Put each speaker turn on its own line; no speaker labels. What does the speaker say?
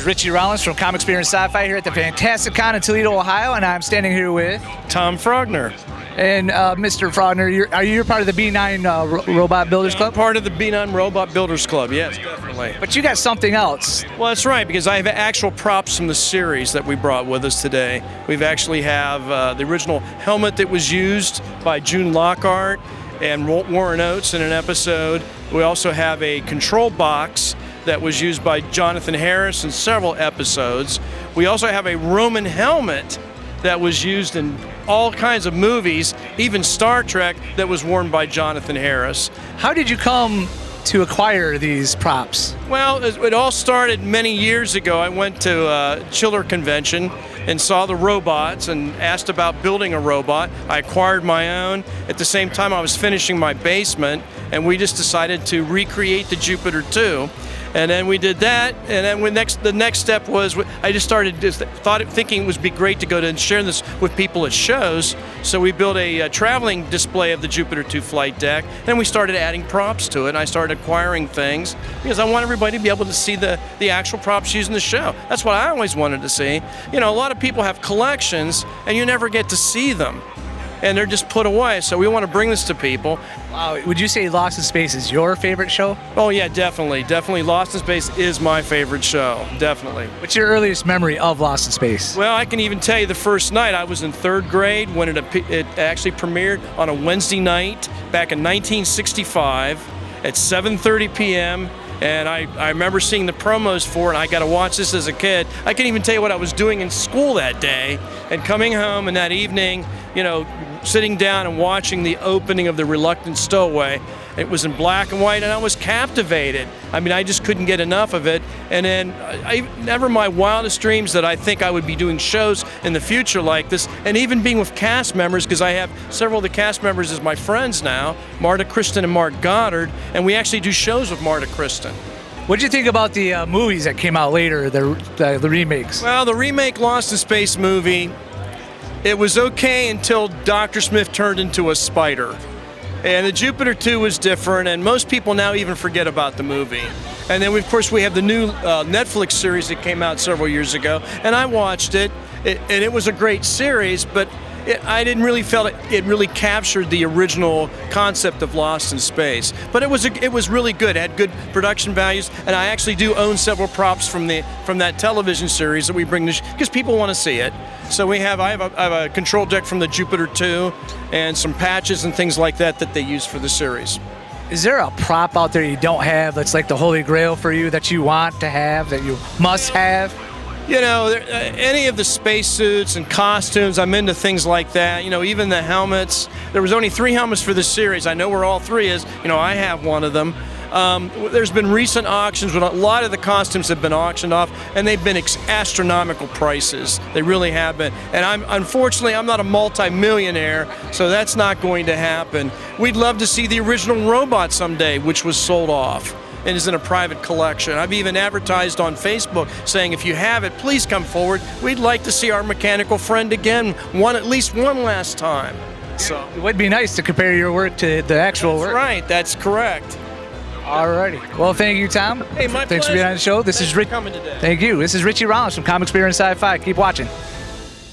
is Richie Rollins from Comic Experience Sci-fi here at the Fantasticon in Toledo, Ohio, and I'm standing here with
Tom Pfrogner.
And Mr. Pfrogner, are you part of the B9 Robot Builders Club?
Part of the B9 Robot Builders Club, yes, definitely.
But you got something else.
Well, that's right, because I have actual props from the series that we brought with us today. We've actually have the original helmet that was used by June Lockhart and Warren Oates in an episode. We also have a control box that was used by Jonathan Harris in several episodes. We also have a Roman helmet that was used in all kinds of movies, even Star Trek, that was worn by Jonathan Harris.
How did you come to acquire these props?
Well, it all started many years ago. I went to a Chiller convention and saw the robots and asked about building a robot. I acquired my own. At the same time, I was finishing my basement, and we just decided to recreate the Jupiter 2. And then we did that, and then the next step was I just started thinking it would be great to go to and share this with people at shows. So we built a traveling display of the Jupiter 2 flight deck, and we started adding props to it. And I started acquiring things because I want everybody to be able to see the actual props used in the show. That's what I always wanted to see. You know, a lot of people have collections, and you never get to see them, and they're just put away. So we want to bring this to people.
Wow, would you say Lost in Space is your favorite show?
Oh yeah, definitely. Definitely Lost in Space is my favorite show, definitely.
What's your earliest memory of Lost in Space?
Well, I can even tell you the first night. I was in 3rd grade when it actually premiered on a Wednesday night back in 1965 at 7:30 p.m. And I remember seeing the promos for it, and I got to watch this as a kid. I can't even tell you what I was doing in school that day, and coming home and that evening, you know, sitting down and watching the opening of The Reluctant Stowaway. It was in black and white, and I was captivated. I mean, I just couldn't get enough of it. And then never my wildest dreams that I think I would be doing shows in the future like this, and even being with cast members, because I have several of the cast members as my friends now, Marta Kristen and Mark Goddard, and we actually do shows with Marta Kristen.
What did you think about the movies that came out later, the remakes?
Well, the remake Lost in Space movie, it was okay until Dr. Smith turned into a spider. And the Jupiter 2 was different, and most people now even forget about the movie. And then, of course, we have the new Netflix series that came out several years ago, and I watched it, and it was a great series, but I didn't really feel it really captured the original concept of Lost in Space. But it was really good. It had good production values, and I actually do own several props from that television series that we bring because people want to see it. So I have a control deck from the Jupiter 2 and some patches and things like that they use for the series.
Is there a prop out there you don't have that's like the holy grail for you that you want to have, that you must have?
You know, any of the spacesuits and costumes, I'm into things like that. You know, even the helmets. There was only 3 helmets for this series. I know where all 3 is. You know, I have one of them. There's been recent auctions when a lot of the costumes have been auctioned off, and they've been astronomical prices. They really have been. And unfortunately, I'm not a multi-millionaire, so that's not going to happen. We'd love to see the original robot someday, which was sold off and is in a private collection. I've even advertised on Facebook saying, if you have it, please come forward. We'd like to see our mechanical friend again, at least one last time. So
it would be nice to compare your work to the actual work.
Right, that's correct.
Alrighty. Well, thank you, Tom.
Hey, my
Thanks for being on the show. Thank you. This is Richie Rollins from Comic Experience Sci-fi. Keep watching.